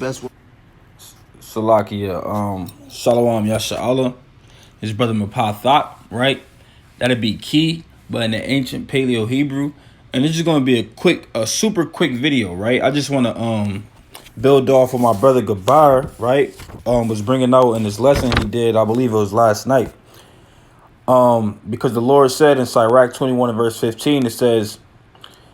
Best one. Salakia, Shalom Yasha'Allah, his brother Mapathat, right? That'd be key, but in the ancient Paleo Hebrew. And it's just gonna be a super quick video, right? I just wanna build off of my brother Gabar, right? Was bringing out in this lesson he did, I believe it was last night. Because the Lord said in Sirach 21 and verse 15, it says,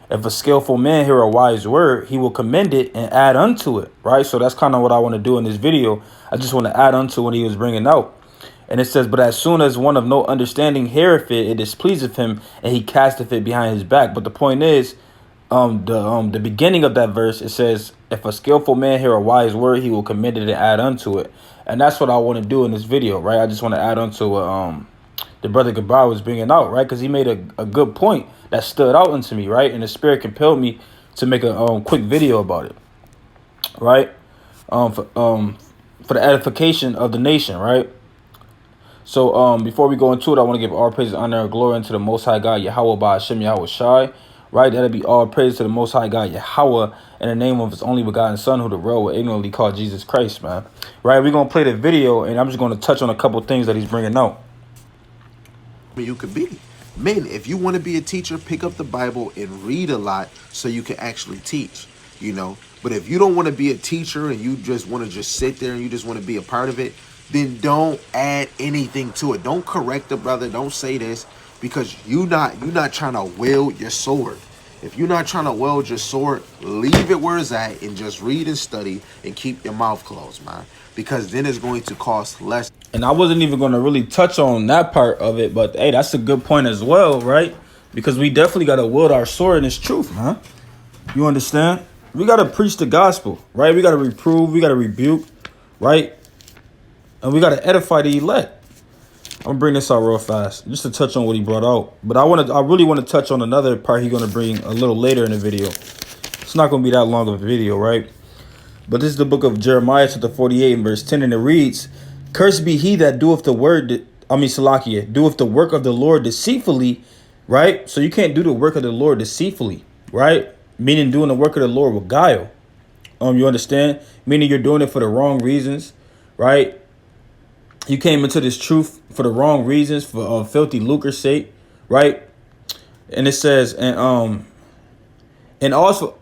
if a skillful man hear a wise word, he will commend it and add unto it, right? So that's kind of what I want to do in this video. I just want to add unto what he was bringing out. And it says, but as soon as one of no understanding heareth it, it displeaseth him, and he casteth it behind his back. But the point is, the beginning of that verse, it says, if a skillful man hear a wise word, he will commend it and add unto it. And that's what I want to do in this video, right? I just want to add unto what the brother Gabar was bringing out, right? Because he made a good point that stood out into me, right? And the spirit compelled me to make a quick video about it, right? For the edification of the nation, right? So before we go into it, I want to give all praise, honor, and glory unto the Most High God, Yahweh by Hashem Yahweh Shai, right? That'll be all praise to the Most High God, Yahweh, in the name of his only begotten Son, who the world will ignorantly call Jesus Christ, man. Right? We're going to play the video, and I'm just going to touch on a couple things that he's bringing out. You could be. Men, if you want to be a teacher, pick up the Bible and read a lot so you can actually teach, you know. But if you don't want to be a teacher and you just want to just sit there and you just want to be a part of it, then don't add anything to it. Don't correct the brother. Don't say this, because you're not trying to wield your sword. If you're not trying to wield your sword, leave it where it's at and just read and study and keep your mouth closed, man. Because then it's going to cost less. And I wasn't even going to really touch on that part of it, but hey, that's a good point as well, right? Because we definitely got to wield our sword in its truth, man. You understand? We got to preach the gospel, right? We got to reprove, we got to rebuke, right? And we got to edify the elect. I'm gonna bring this out real fast, just to touch on what he brought out. But I really want to touch on another part he's gonna bring a little later in the video. It's not gonna be that long of a video, right? But this is the book of Jeremiah, chapter 48, and verse 10, and it reads, "Cursed be he that doeth the Salakia, doeth the work of the Lord deceitfully," right? So you can't do the work of the Lord deceitfully, right? Meaning doing the work of the Lord with guile. You understand? Meaning you're doing it for the wrong reasons, right? You came into this truth for the wrong reasons, for filthy lucre's sake, right? And it says, and also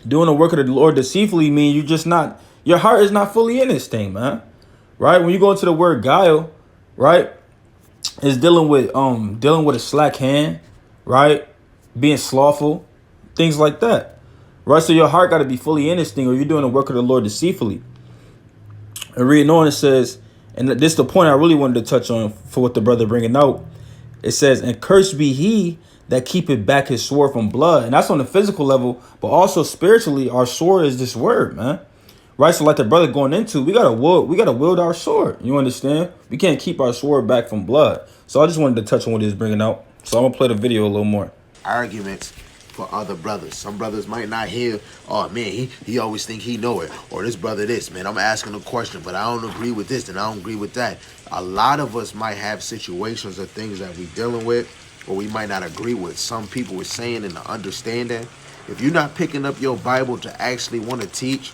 doing the work of the Lord deceitfully mean your heart is not fully in this thing, man. Right? When you go into the word guile, right, it's dealing with a slack hand, right? Being slothful, things like that. Right? So your heart got to be fully in this thing, or you're doing the work of the Lord deceitfully. And reading on, it says, and this is the point I really wanted to touch on for what the brother bringing out. It says, and cursed be he that keepeth back his sword from blood. And that's on the physical level, but also spiritually, our sword is this word, man. Right? So like the brother going into, we gotta wield our sword. You understand? We can't keep our sword back from blood. So I just wanted to touch on what he was bringing out. So I'm gonna play the video a little more. Arguments for other brothers. Some brothers might not hear, oh man, he always think he know it, or this brother this, man, I'm asking a question, but I don't agree with this and I don't agree with that. A lot of us might have situations or things that we dealing with, or we might not agree with some people are saying and the understanding. If you're not picking up your Bible to actually want to teach,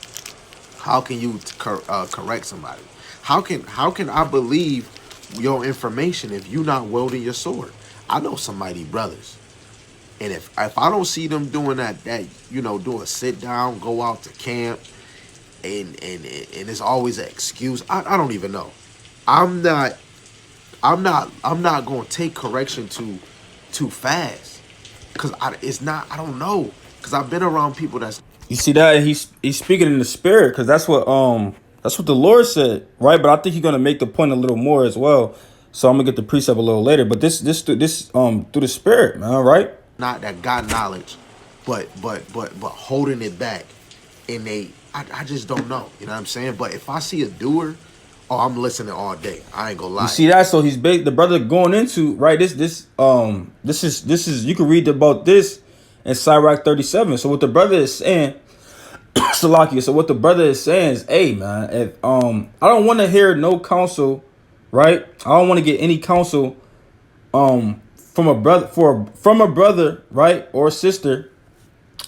how can you correct somebody? How can I believe your information if you're not wielding your sword? I know somebody brothers, and if I don't see them doing that do a sit down, go out to camp, and it's always an excuse. I don't even know. I'm not going to take correction too fast, because I don't know, because I've been around people that's. You see that he's speaking in the spirit, because that's what the Lord said, right? But I think he's gonna make the point a little more as well. So I'm gonna get the precept a little later. But this through the spirit, man, right? Not that got knowledge, but holding it back, and I just don't know. You know what I'm saying? But if I see a doer, oh, I'm listening all day. I ain't gonna lie. You see that? So he's the brother going into, right? This is you can read about this in Sirach 37. So what the brother is saying, Salakia. So what the brother is saying is, hey man, if I don't want to hear no counsel, right? I don't want to get any counsel from a brother, right, or a sister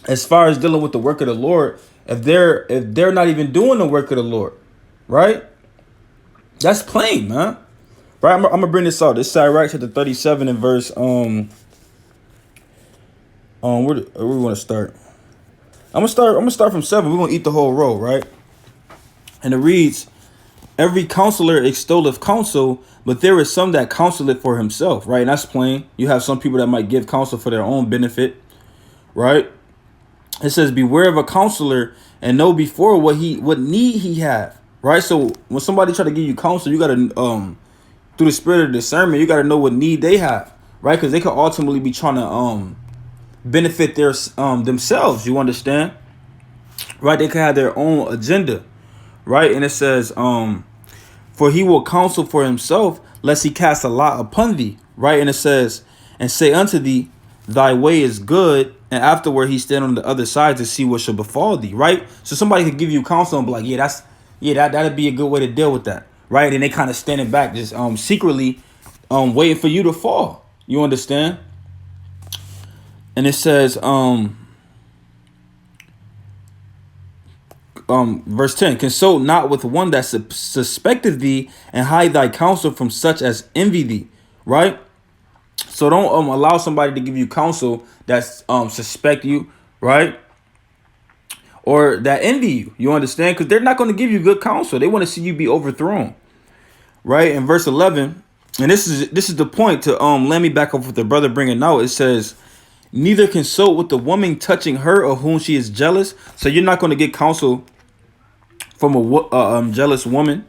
as far as dealing with the work of the Lord, if they're not even doing the work of the Lord, right? That's plain, man. Right, I'm gonna bring this out. This Sirach chapter 37 and verse where we want to start. I'm gonna start from 7. We're gonna eat the whole row, right? And it reads, every counselor extolleth counsel, but there is some that counsel it for himself, right? And that's plain. You have some people that might give counsel for their own benefit, right? It says, beware of a counselor and know before what need he have, right? So when somebody try to give you counsel, you gotta through the spirit of discernment, you gotta know what need they have, right? Because they could ultimately be trying to benefit their themselves. You understand, right? They could have their own agenda, right? And it says, for he will counsel for himself, lest he cast a lot upon thee, right? And it says, and say unto thee, thy way is good, and afterward he stand on the other side to see what shall befall thee, right? So somebody could give you counsel and be like, that'd be a good way to deal with that, right? And they kind of standing back, just secretly waiting for you to fall. You understand? And it says, verse 10, consult not with one that suspecteth thee, and hide thy counsel from such as envy thee, right? So don't allow somebody to give you counsel that's suspect you, right? Or that envy you. You understand? Because they're not going to give you good counsel. They want to see you be overthrown, right? In verse 11, and this is the point to let me back up with the brother bringing out. It says, neither consult with the woman touching her of whom she is jealous. So you're not going to get counsel from a jealous woman,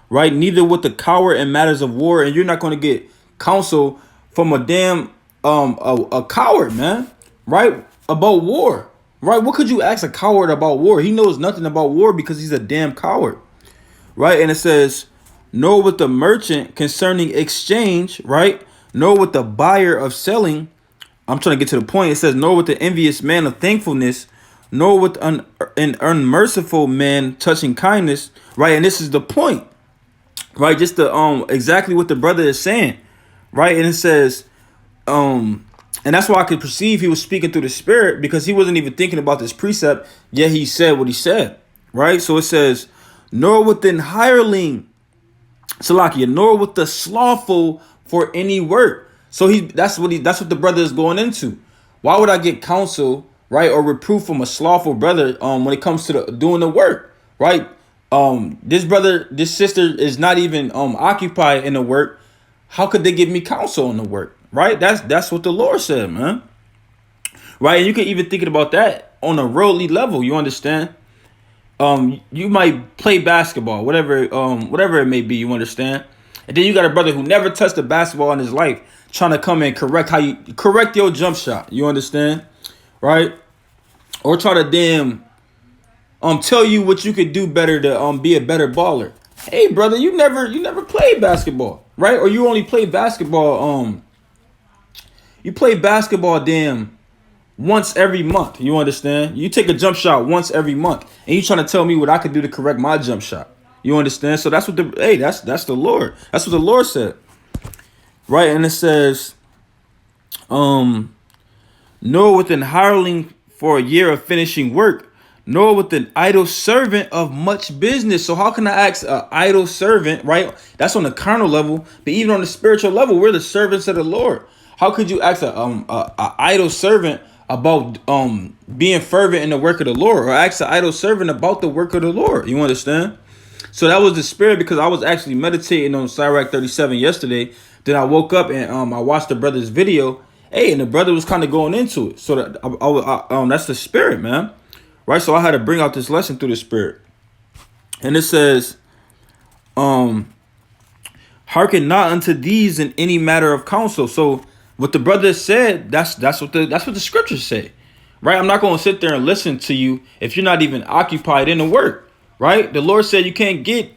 right? Neither with the coward in matters of war, and you're not going to get counsel from a damn a coward, man, right? About war, right? What could you ask a coward about war? He knows nothing about war because he's a damn coward, right? And it says, nor with the merchant concerning exchange, right? Nor with the buyer of selling. I'm trying to get to the point. It says, nor with the envious man of thankfulness, nor with an unmerciful man touching kindness, right? And this is the point, right? Just the exactly what the brother is saying, right? And it says, and that's why I could perceive he was speaking through the spirit, because he wasn't even thinking about this precept, yet he said what he said, right? So it says, nor with an hireling, Salakia, nor with the slothful for any work. So that's what the brother is going into. Why would I get counsel, right, or reproof from a slothful brother when it comes to doing the work, right? This sister is not even occupied in the work. How could they give me counsel on the work, right? That's what the Lord said, man, right? And you can even think about that on a worldly level. You understand? You might play basketball, whatever it may be. You understand? And then you got a brother who never touched a basketball in his life, trying to come and correct your jump shot. You understand, right? Or try to damn tell you what you could do better to be a better baller. Hey, brother, you never played basketball, right? Or you only play basketball you play basketball damn once every month. You understand? You take a jump shot once every month, and you trying to tell me what I could do to correct my jump shot. You understand? So that's what that's the Lord. That's what the Lord said. Right? And it says, nor with an hireling for a year of finishing work, nor with an idle servant of much business. So how can I ask an idle servant, right? That's on the carnal level, but even on the spiritual level, we're the servants of the Lord. How could you ask a idle servant about being fervent in the work of the Lord, or ask an idle servant about the work of the Lord? You understand? So that was the spirit, because I was actually meditating on Sirach 37 yesterday. Then I woke up and I watched the brother's video. Hey, and the brother was kind of going into it. So that that's the spirit, man. Right? So I had to bring out this lesson through the spirit. And it says, hearken not unto these in any matter of counsel. So what the brother said, that's what the scriptures say. Right? I'm not going to sit there and listen to you if you're not even occupied in the work. Right? The Lord said you can't get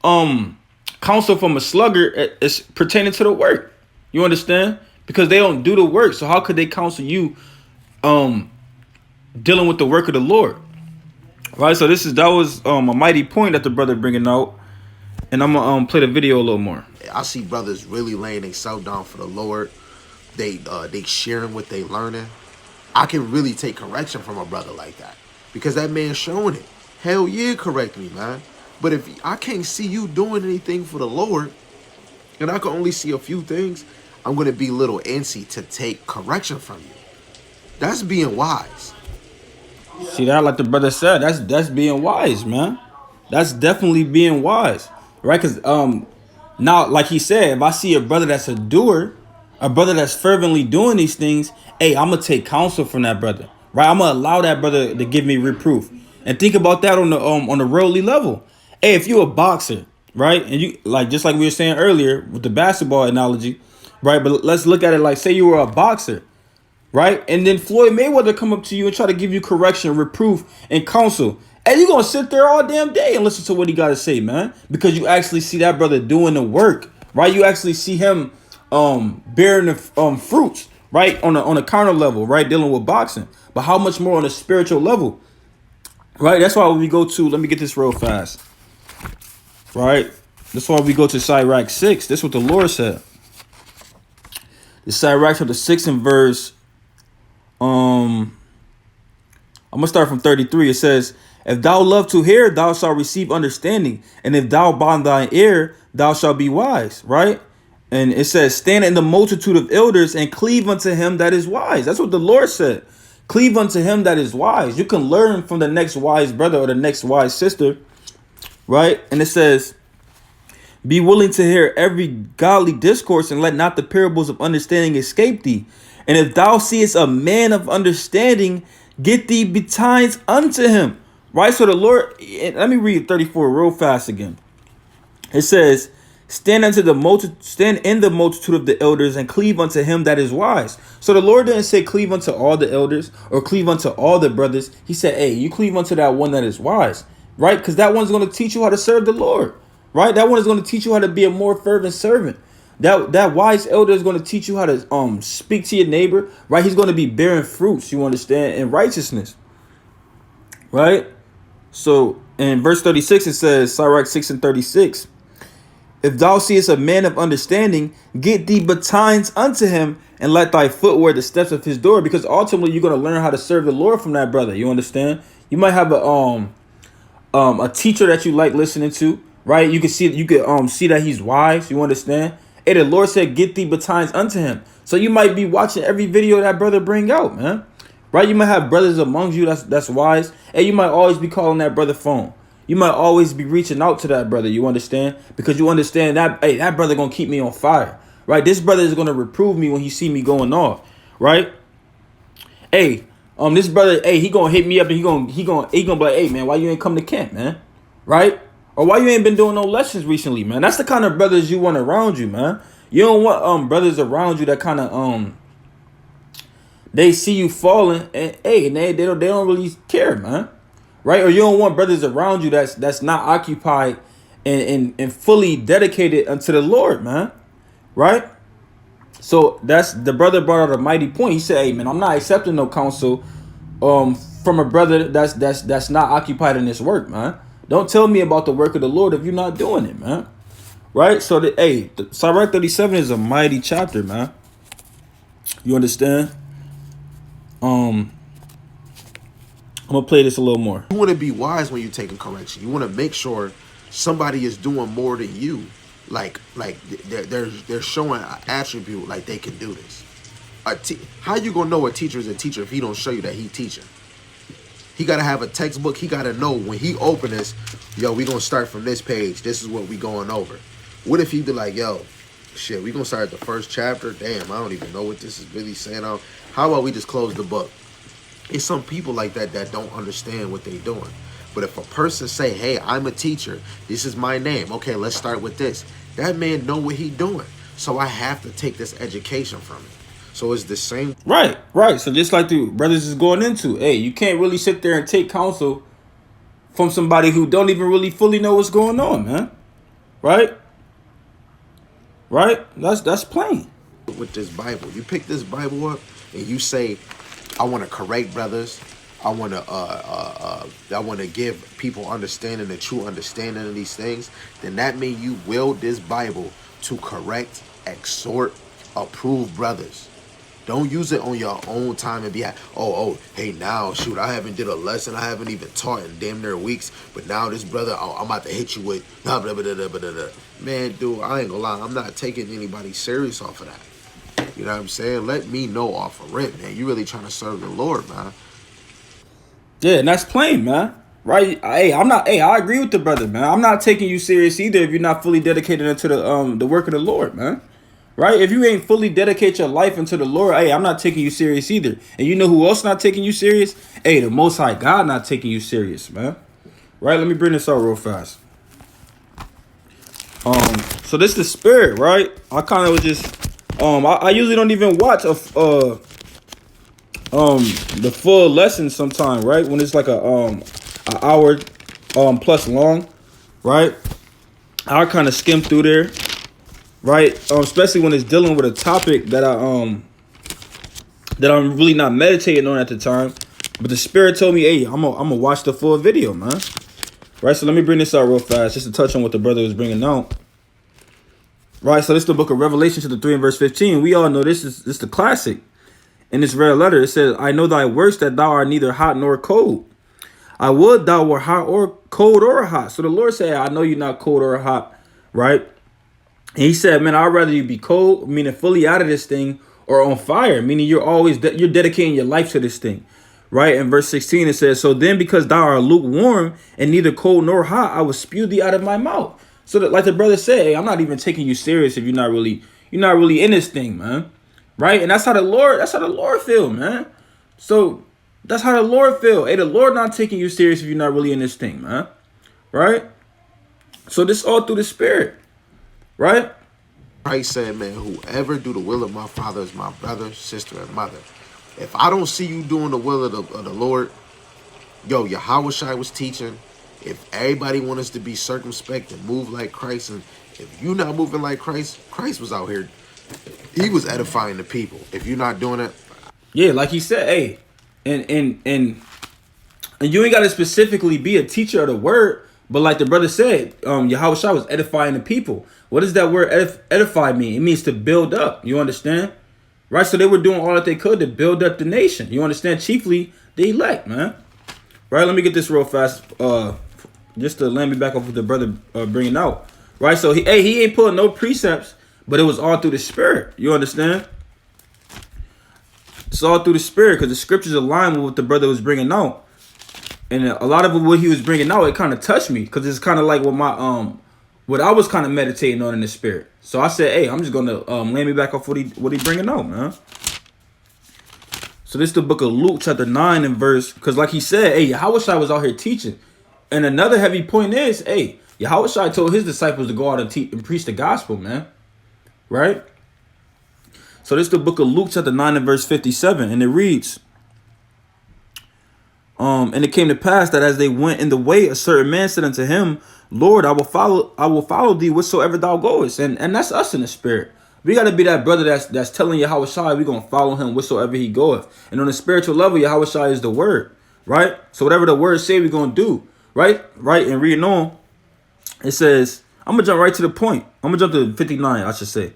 counsel from a sluggard as pertaining to the work. You understand? Because they don't do the work. So how could they counsel you dealing with the work of the Lord? Right? So that was a mighty point that the brother bringing out. And I'm gonna play the video a little more. I see brothers really laying themselves down for the Lord. They sharing what they learning. I can really take correction from a brother like that because that man's showing it. Hell yeah, correct me, man. But if I can't see you doing anything for the Lord, and I can only see a few things, I'm going to be a little antsy to take correction from you. That's being wise. See that, like the brother said, that's being wise, man. That's definitely being wise, right? Because now, like he said, if I see a brother that's a doer, a brother that's fervently doing these things, hey, I'm gonna take counsel from that brother, right? I'm gonna allow that brother to give me reproof, and think about that on the worldly level. Hey, if you're a boxer, right, and you like just like we were saying earlier with the basketball analogy, right? But let's look at it like, say you were a boxer, right? And then Floyd Mayweather come up to you and try to give you correction, reproof, and counsel. And you're going to sit there all damn day and listen to what he got to say, man. Because you actually see that brother doing the work, right? You actually see him bearing the fruits, right? On a carnal level, right? Dealing with boxing. But how much more on a spiritual level, right? That's why we go to, let me get this real fast, right? That's why we go to Sirach 6. This is what the Lord said. The Sirach chapter 6 and verse I'm gonna start from 33. It says, if thou love to hear, thou shalt receive understanding, and if thou bond thine ear, thou shalt be wise, right? And it says, stand in the multitude of elders and cleave unto him that is wise. That's what the Lord said. Cleave unto him that is wise. You can learn from the next wise brother or the next wise sister, right? And it says, be willing to hear every godly discourse, and let not the parables of understanding escape thee. And if thou seest a man of understanding, get thee betimes unto him. Right? So the Lord, let me read 34 real fast again. It says, stand in the multitude of the elders and cleave unto him that is wise. So the Lord didn't say cleave unto all the elders or cleave unto all the brothers. He said, hey, you cleave unto that one that is wise, right? Because that one's going to teach you how to serve the Lord, right? That one is going to teach you how to be a more fervent servant. That wise elder is going to teach you how to speak to your neighbor, right? He's going to be bearing fruits, you understand, in righteousness, right? So in verse 36, it says, Sirach 6 and 36, if thou seest a man of understanding, get thee betimes unto him, and let thy foot wear the steps of his door, because ultimately you're going to learn how to serve the Lord from that brother, you understand? You might have a teacher that you like listening to, right? You can see that he's wise, you understand? Hey, the Lord said, get thee betimes unto him. So you might be watching every video that brother bring out, man. Right? You might have brothers among you that's wise. And you might always be calling that brother phone. You might always be reaching out to that brother, you understand? Because you understand that, hey, that brother going to keep me on fire. Right? This brother is going to reprove me when he see me going off. Right? Hey, this brother, hey, he going to hit me up and he going to be like, hey, man, why you ain't come to camp, man? Right? Or why you ain't been doing no lessons recently, man? That's the kind of brothers you want around you, man. You don't want brothers around you that kind of they see you falling and hey, they don't really care, man. Right? Or you don't want brothers around you that's not occupied and fully dedicated unto the Lord, man. Right? So that's the brother brought out a mighty point. He said, hey, man, I'm not accepting no counsel from a brother that's not occupied in this work, man. Don't tell me about the work of the Lord if you're not doing it, man. Right? So, the Sirach 37 is a mighty chapter, man. You understand? I'm going to play this a little more. You want to be wise when you're taking correction. You want to make sure somebody is doing more than you. Like they're showing an attribute like they can do this. How you going to know a teacher is a teacher if he don't show you that he teaching? He got to have a textbook. He got to know when he open this, yo, we going to start from this page. This is what we going over. What if he be like, yo, shit, we going to start at the first chapter? Damn, I don't even know what this is really saying. How about we just close the book? It's some people like that don't understand what they doing. But if a person say, hey, I'm a teacher, this is my name. Okay, let's start with this. That man know what he doing. So I have to take this education from him. So it's the same. Right. So just like the brothers is going into, hey, you can't really sit there and take counsel from somebody who don't even really fully know what's going on, man. Right? That's plain. With this Bible, you pick this Bible up and you say, I want to correct brothers. I want to give people understanding, the true understanding of these things. Then that means you wield this Bible to correct, exhort, approve brothers. Don't use it on your own time and be like, hey, now, shoot, I haven't did a lesson. I haven't even taught in damn near weeks. But now this brother, I'm about to hit you with, blah, blah, blah, blah, blah, blah. Man, dude, I ain't gonna lie. I'm not taking anybody serious off of that. You know what I'm saying? Let me know off of rip, man. You really trying to serve the Lord, man. Yeah, and that's plain, man. Right? Hey, I agree with the brother, man. I'm not taking you serious either if you're not fully dedicated into the work of the Lord, man. Right? If you ain't fully dedicate your life into the Lord, hey, I'm not taking you serious either. And you know who else not taking you serious? Hey, the Most High God not taking you serious, man. Right? Let me bring this out real fast. So this is the spirit, right? I kind of was just I usually don't even watch the full lesson sometime, right? When it's like an hour plus long, right? I kind of skim through there, right? Especially when it's dealing with a topic that I'm really not meditating on at the time. But the spirit told me, hey, I'm gonna watch the full video, man. Right, so let me bring this out real fast, just to touch on what the brother was bringing out. Right, so this is the book of Revelation, chapter 3 and verse 15. We all know this is the classic. In this red letter, it says, I know thy works, that thou art neither hot nor cold. I would thou were hot or cold or hot. So the Lord said, I know you're not cold or hot, right? And he said, man, I'd rather you be cold, meaning fully out of this thing, or on fire, meaning you're always you're dedicating your life to this thing, right? In verse 16, it says, so then because thou art lukewarm and neither cold nor hot, I will spew thee out of my mouth. So that, like the brother said, hey, I'm not even taking you serious if you're not really in this thing, man. Right? And that's how the Lord feel, man. So that's how the Lord feel. Hey, the Lord not taking you serious if you're not really in this thing, man. Right? So this all through the spirit. Right? Christ said, man, whoever do the will of my Father is my brother, sister, and mother. If I don't see you doing the will of the Lord, Yahweh Shai was teaching. If everybody wants us to be circumspect and move like Christ, and if you not moving like Christ, Christ was out here. He was edifying the people. If you're not doing it, yeah, like he said, hey, and you ain't got to specifically be a teacher of the word, but like the brother said, Yahweh Shai was edifying the people. What does that word edify mean? It means to build up. You understand? Right? So they were doing all that they could to build up the nation. You understand? Chiefly the elect, man. Right? Let me get this real fast. Just to land me back off what the brother bringing out. Right? So he ain't pulling no precepts, but it was all through the spirit. You understand? It's all through the spirit because the scriptures align with what the brother was bringing out. And a lot of what he was bringing out, it kind of touched me because it's kind of like what I was kind of meditating on in the spirit. So I said, hey, I'm just going to land me back off what he bringing out, man. So this is the book of Luke, chapter 9 and verse, because like he said, hey, Yahweh Shai was out here teaching. And another heavy point is, hey, Yahweh Shai told his disciples to go out and preach the gospel, man. Right? So this is the book of Luke, chapter 9 and verse 57. And it reads, and it came to pass that as they went in the way, a certain man said unto him, Lord, I will follow thee whatsoever thou goest. And that's us in the spirit. We got to be that brother that's telling Yahweh Shai we're going to follow him whatsoever he goeth. And on the spiritual level, Yahweh Shai is the word. Right? So whatever the word say, we're going to do. Right? And reading on, it says, I'm going to jump right to the point. I'm going to jump to 59, I should say.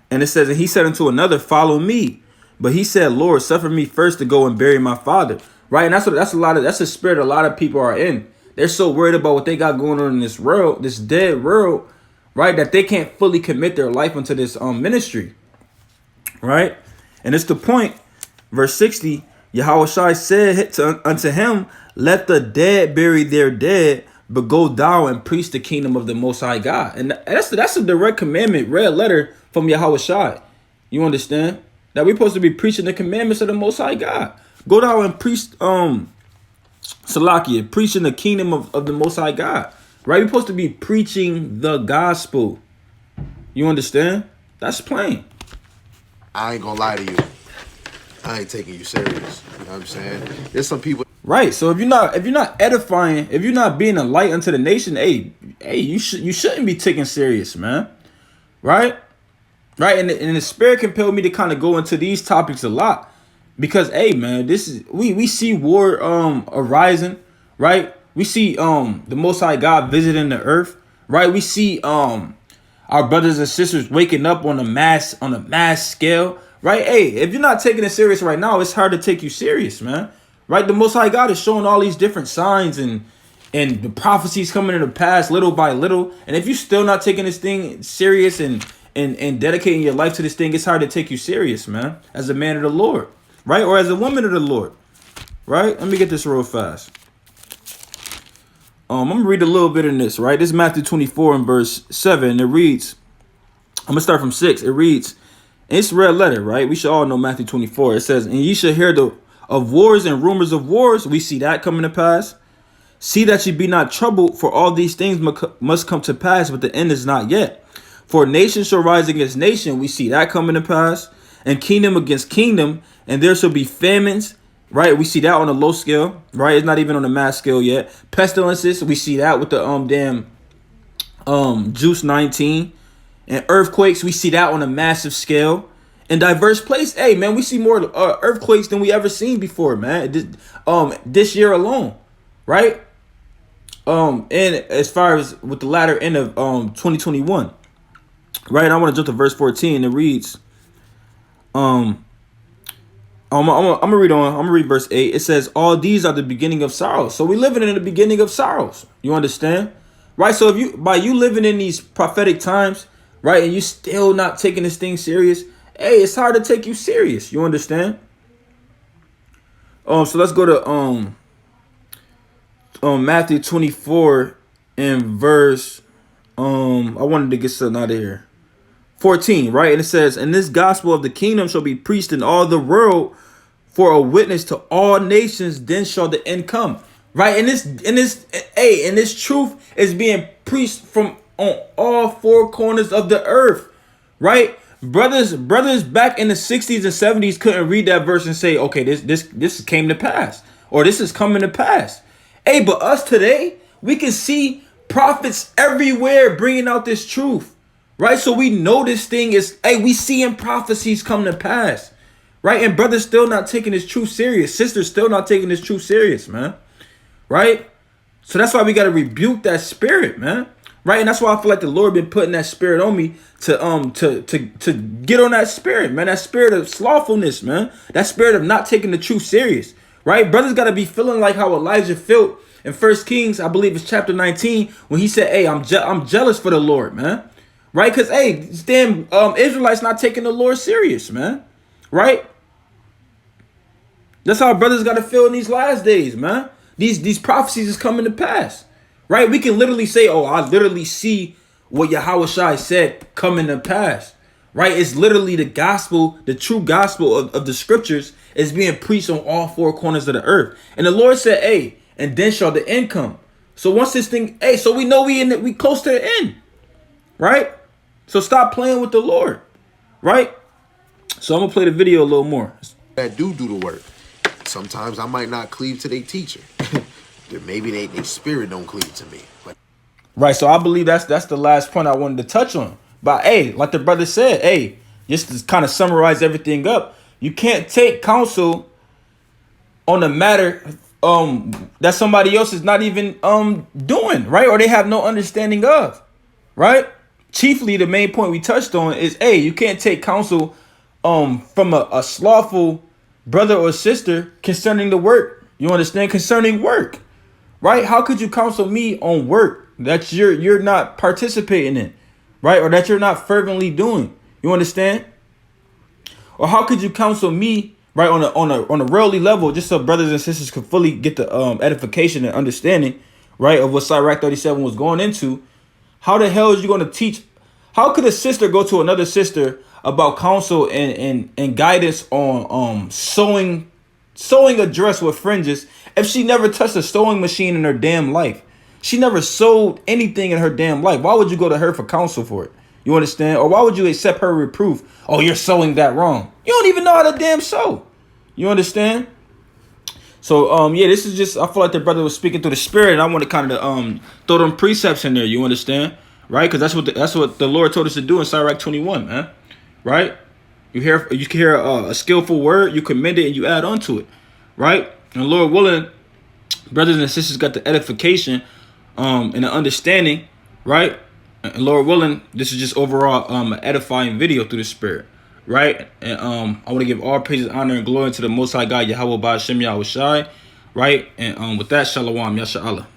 And it says, and he said unto another, follow me. But he said, Lord, suffer me first to go and bury my father. Right? And that's the spirit a lot of people are in. They're so worried about what they got going on in this world, this dead world, right? That they can't fully commit their life into this ministry. Right? And it's the point, verse 60, Yahweh Shai said unto him, let the dead bury their dead, but go down and preach the kingdom of the Most High God. And that's a direct commandment, red letter from Yahweh Shai. You understand? That we're supposed to be preaching the commandments of the Most High God. Go down and preach, Salakia, preaching the kingdom of the Most High God. Right? We're supposed to be preaching the gospel. You understand? That's plain. I ain't gonna lie to you. I ain't taking you serious. You know what I'm saying? There's some people. Right. So if you're not edifying, if you're not being a light unto the nation, hey, you shouldn't be taken serious, man. Right? Right. And the spirit compelled me to kind of go into these topics a lot because, hey, man, this is we see war arising. Right. We see the Most High God visiting the earth. Right. We see our brothers and sisters waking up on a mass scale. right? Hey, if you're not taking it serious right now, it's hard to take you serious, man. Right? The Most High God is showing all these different signs and the prophecies coming into pass little by little. And if you're still not taking this thing serious and dedicating your life to this thing, it's hard to take you serious, man, as a man of the Lord, right? Or as a woman of the Lord, right? Let me get this real fast. I'm gonna read a little bit in this, right? This is Matthew 24 and verse 7. It reads, I'm gonna start from 6. It reads, it's red letter, right? We should all know Matthew 24. It says, and ye shall hear of wars and rumors of wars. We see that coming to pass. See that ye be not troubled, for all these things must come to pass, but the end is not yet. For nation shall rise against nation. We see that coming to pass. And kingdom against kingdom. And there shall be famines, right? We see that on a low scale, right? It's not even on a mass scale yet. Pestilences, we see that with the Juice 19. And earthquakes, we see that on a massive scale. In diverse place, hey, man, we see more earthquakes than we ever seen before, man. This year alone, right? And as far as with the latter end of 2021, right? I want to jump to verse 14. It reads, I'm gonna read on. I'm gonna read verse 8. It says, all these are the beginning of sorrows. So we living in the beginning of sorrows. You understand? Right? So if you by you living in these prophetic times, right, and you still not taking this thing serious, hey, it's hard to take you serious. You understand? So let's go to Matthew 24 and verse I wanted to get something out of here. 14, right? And it says, and this gospel of the kingdom shall be preached in all the world for a witness to all nations, then shall the end come. Right? And this truth is being preached from on all four corners of the earth. Right? Brothers back in the 60s and 70s couldn't read that verse and say, okay, this came to pass, or this is coming to pass. Hey, but us today, we can see prophets everywhere bringing out this truth, right? So we know this thing is, hey, we seeing prophecies come to pass, right? And brothers still not taking this truth serious. Sisters still not taking this truth serious, man, right? So that's why we got to rebuke that spirit, man, right? And that's why I feel like the Lord been putting that spirit on me to get on that spirit, man, that spirit of slothfulness, man, that spirit of not taking the truth serious. Right? Brothers got to be feeling like how Elijah felt in 1 Kings, I believe it's chapter 19, when he said, hey, I'm jealous for the Lord, man. Right? Because, hey, these damn Israelites not taking the Lord serious, man. Right? That's how brothers got to feel in these last days, man. These prophecies is coming to pass. Right? We can literally say, oh, I literally see what Yahushua said coming to pass. Right? It's literally the gospel, the true gospel of the scriptures is being preached on all four corners of the earth. And the Lord said, hey, and then shall the end come. So once this thing, hey, so we know we close to the end. Right? So stop playing with the Lord. Right? So I'm going to play the video a little more. That do the work. Sometimes I might not cleave to their teacher. Maybe their spirit don't cleave to me. But right. So I believe that's the last point I wanted to touch on. But hey, like the brother said, hey, just to kind of summarize everything up, you can't take counsel on a matter that somebody else is not even doing, right? Or they have no understanding of, right? Chiefly, the main point we touched on is, hey, you can't take counsel from a slothful brother or sister concerning the work. You understand? Concerning work, right? How could you counsel me on work that you're not participating in? Right? Or that you're not fervently doing. You understand? Or how could you counsel me, right, on a worldly level, just so brothers and sisters could fully get the edification and understanding, right, of what Sirach 37 was going into? How the hell is you going to teach? How could a sister go to another sister about counsel and guidance on sewing a dress with fringes if she never touched a sewing machine in her damn life? She never sold anything in her damn life. Why would you go to her for counsel for it? You understand? Or why would you accept her reproof? Oh, you're sewing that wrong. You don't even know how to damn sew. You understand? So, yeah, this is just, I feel like the brother was speaking through the spirit, and I want to kind of throw them precepts in there. You understand? Right? Because that's what the Lord told us to do in Sirach 21, man. Right? You can hear a skillful word, you commend it, and you add on to it. Right? And Lord willing, brothers and sisters got the edification and the understanding, right? And Lord willing, this is just overall an edifying video through the spirit. right? And I want to give all praises, honor, and glory to the Most High God, Yahweh Ba'Shem Yahushai, right? And with that, Shalom, Yasha Allah.